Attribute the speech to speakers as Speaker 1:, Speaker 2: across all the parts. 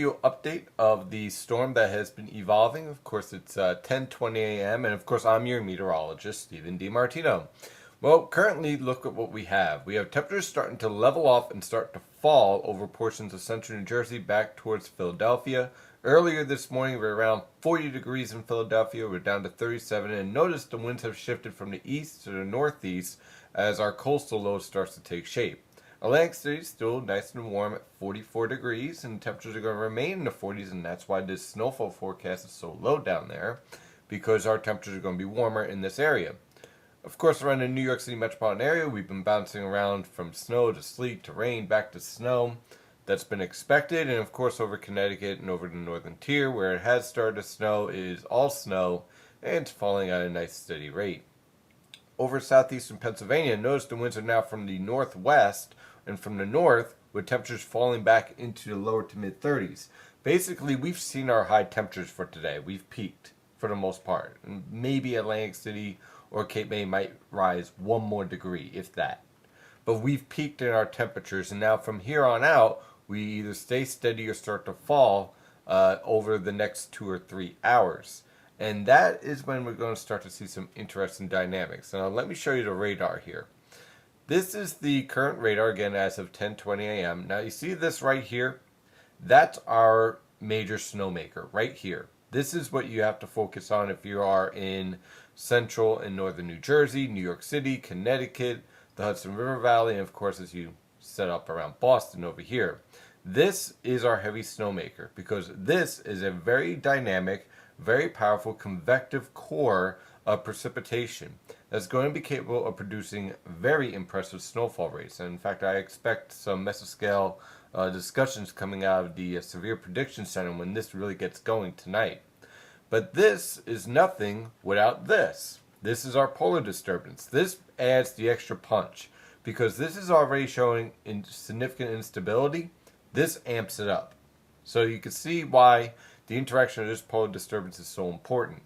Speaker 1: Video update of the storm that has been evolving. Of course, it's 10:20 a.m. and of course, I'm your meteorologist, Stephen DiMartino. Well, currently, look at what we have. We have temperatures starting to level off and start to fall over portions of central New Jersey back towards Philadelphia. Earlier this morning, we were around 40 degrees in Philadelphia. We're down to 37, and notice the winds have shifted from the east to the northeast as our coastal low starts to take shape. Atlantic City is still nice and warm at 44 degrees, and temperatures are going to remain in the 40s, and that's why this snowfall forecast is so low down there, because our temperatures are going to be warmer in this area. Of course, around the New York City metropolitan area, we've been bouncing around from snow to sleet to rain back to snow. That's been expected, and of course over Connecticut and over the northern tier, where it has started to snow, it is all snow, and it's falling at a nice steady rate. Over southeastern Pennsylvania, notice the winds are now from the northwest and from the north, with temperatures falling back into the lower to mid 30s. Basically, we've seen our high temperatures for today. We've peaked for the most part. And maybe Atlantic City or Cape May might rise one more degree, if that. But we've peaked in our temperatures, and now from here on out, we either stay steady or start to fall over the next 2 or 3 hours. And that is when we're going to start to see some interesting dynamics. Now, let me show you the radar here. This is the current radar, again, as of 10:20 a.m. Now, you see this right here? That's our major snowmaker right here. This is what you have to focus on if you are in central and northern New Jersey, New York City, Connecticut, the Hudson River Valley, and of course, as you set up around Boston over here. This is our heavy snowmaker because this is a very dynamic, very powerful convective core of precipitation that's going to be capable of producing very impressive snowfall rates. And in fact, I expect some mesoscale discussions coming out of the Severe Prediction Center when this really gets going tonight. But this is nothing without this. This is our polar disturbance. This adds the extra punch because this is already showing significant instability. This amps it up. So you can see why the interaction of this polar disturbance is so important.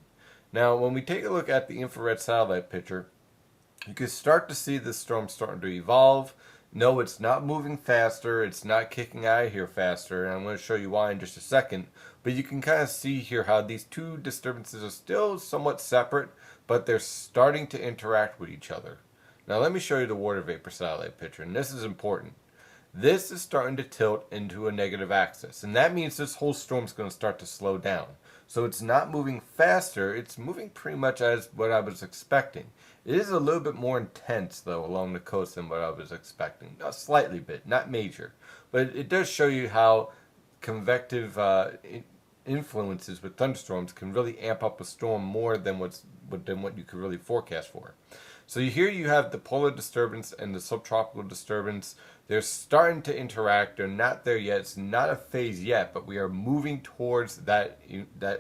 Speaker 1: Now, when we take a look at the infrared satellite picture, you can start to see this storm starting to evolve. No, it's not moving faster. It's not kicking out of here faster. And I'm going to show you why in just a second. But you can kind of see here how these two disturbances are still somewhat separate, but they're starting to interact with each other. Now, let me show you the water vapor satellite picture. And this is important. This is starting to tilt into a negative axis. And that means this whole storm is going to start to slow down. So it's not moving faster, it's moving pretty much as what I was expecting. It is a little bit more intense, though, along the coast than what I was expecting. A slightly bit, not major. But it does show you how convective influences with thunderstorms can really amp up a storm more than what you could really forecast for. So here you have the polar disturbance and the subtropical disturbance. They're starting to interact. They're not there yet. It's not a phase yet, but we are moving towards that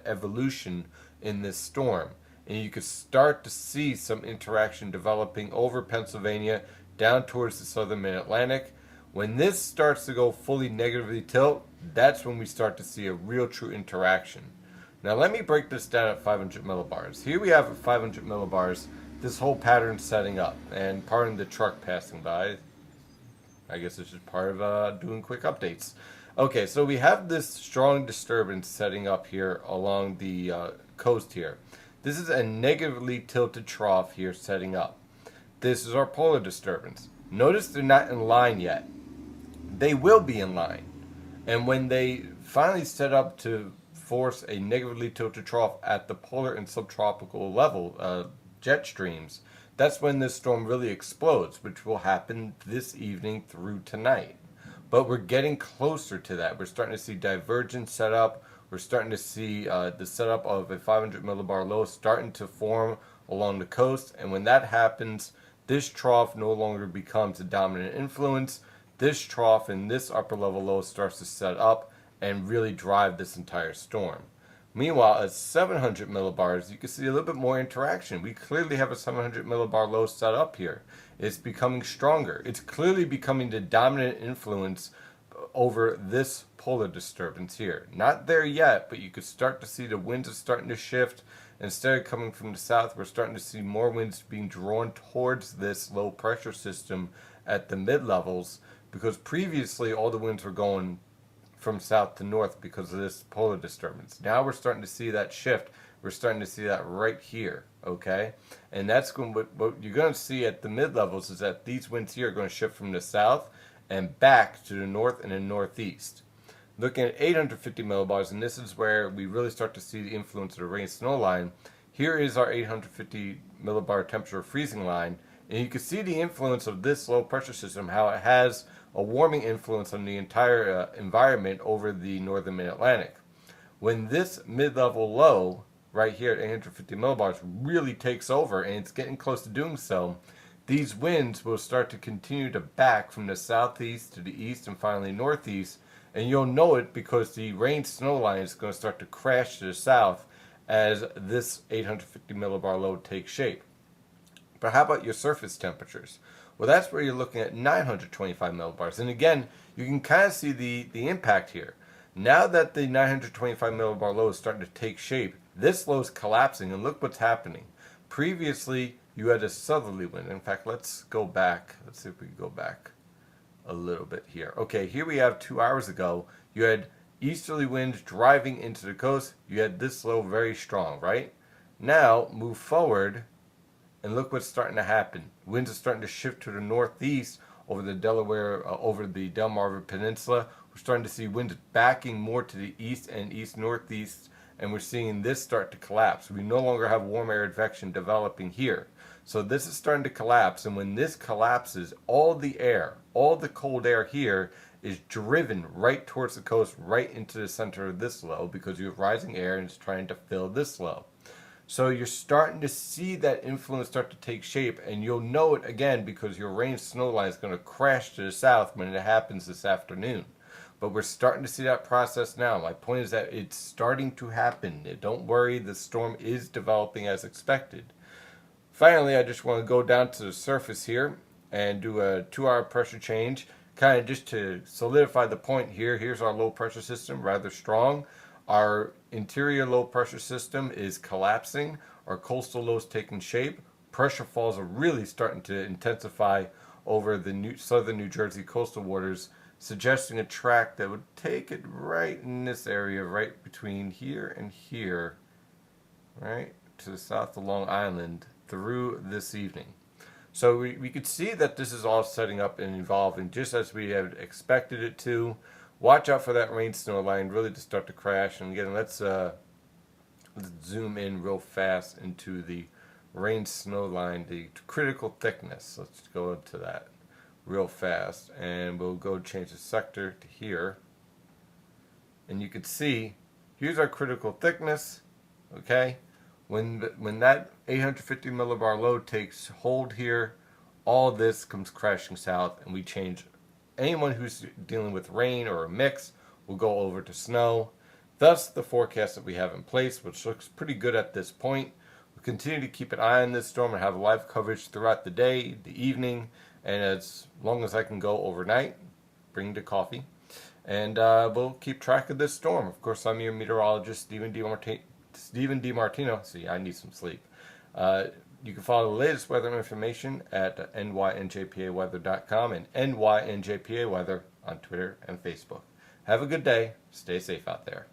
Speaker 1: evolution in this storm. And you can start to see some interaction developing over Pennsylvania down towards the southern mid-Atlantic. When this starts to go fully negatively tilt, that's when we start to see a real true interaction. Now let me break this down at 500 millibars. Here we have at 500 millibars this whole pattern setting up, and pardon the truck passing by. I guess it's just part of doing quick updates. Okay, so we have this strong disturbance setting up here along the coast here. This is a negatively tilted trough here setting up. This is our polar disturbance. Notice they're not in line yet. They will be in line. And when they finally set up to force a negatively tilted trough at the polar and subtropical level, jet streams, that's when this storm really explodes, which will happen this evening through tonight. But we're getting closer to that. We're starting to see divergence set up. We're starting to see the setup of a 500 millibar low starting to form along the coast. And when that happens, this trough no longer becomes a dominant influence. This trough and this upper level low starts to set up and really drive this entire storm. Meanwhile, at 700 millibars, you can see a little bit more interaction. We clearly have a 700 millibar low set up here. It's becoming stronger. It's clearly becoming the dominant influence over this polar disturbance here. Not there yet, but you could start to see the winds are starting to shift. Instead of coming from the south, we're starting to see more winds being drawn towards this low pressure system at the mid levels, because previously all the winds were going from south to north because of this polar disturbance. Now we're starting to see that shift. We're starting to see that right here, okay? And that's going. What you're going to see at the mid-levels is that these winds here are going to shift from the south and back to the north and the northeast. Looking at 850 millibars, and this is where we really start to see the influence of the rain snow line. Here is our 850 millibar temperature freezing line, and you can see the influence of this low pressure system, how it has a warming influence on the entire environment over the northern mid-Atlantic. When this mid-level low right here at 850 millibars really takes over, and it's getting close to doing so, these winds will start to continue to back from the southeast to the east and finally northeast, and you'll know it because the rain snow line is going to start to crash to the south as this 850 millibar low takes shape. But how about your surface temperatures? Well, that's where you're looking at 925 millibars. And again, you can kind of see the impact here. Now that the 925 millibar low is starting to take shape, this low is collapsing, and look what's happening. Previously, you had a southerly wind. In fact, let's go back. Let's see if we can go back a little bit here. Okay, here we have 2 hours ago. You had easterly winds driving into the coast. You had this low very strong, right? Now, move forward, and look what's starting to happen. Winds are starting to shift to the northeast over the Delaware, over the Delmarva Peninsula. We're starting to see winds backing more to the east and east-northeast, and we're seeing this start to collapse. We no longer have warm air advection developing here. So this is starting to collapse, and when this collapses, all the air, all the cold air here is driven right towards the coast, right into the center of this low, because you have rising air and it's trying to fill this low. So you're starting to see that influence start to take shape, and you'll know it again because your rain snow line is going to crash to the south when it happens this afternoon. But we're starting to see that process now. My point is that it's starting to happen. Don't worry, the storm is developing as expected. Finally, I just want to go down to the surface here and do a 2-hour pressure change, kind of just to solidify the point here. Here's our low pressure system, rather strong. Our interior low pressure system is collapsing. Our coastal low is taking shape. Pressure falls are really starting to intensify over the southern New Jersey coastal waters, suggesting a track that would take it right in this area, right between here and here, right to the south of Long Island through this evening. So we could see that this is all setting up and evolving just as we had expected it to. Watch out for that rain snow line really to start to crash. And again, let's zoom in real fast into the rain snow line, the critical thickness. Let's go into that real fast, and we'll go change the sector to here. And you can see here's our critical thickness. Okay, when that 850 millibar low takes hold here, all this comes crashing south, and we change. Anyone who's dealing with rain or a mix will go over to snow. Thus, the forecast that we have in place, which looks pretty good at this point. We'll continue to keep an eye on this storm and have live coverage throughout the day, the evening, and as long as I can go overnight, bring the coffee. And we'll keep track of this storm. Of course, I'm your meteorologist, Stephen DiMartino. See, I need some sleep. You can follow the latest weather information at nynjpaweather.com and nynjpaweather on Twitter and Facebook. Have a good day. Stay safe out there.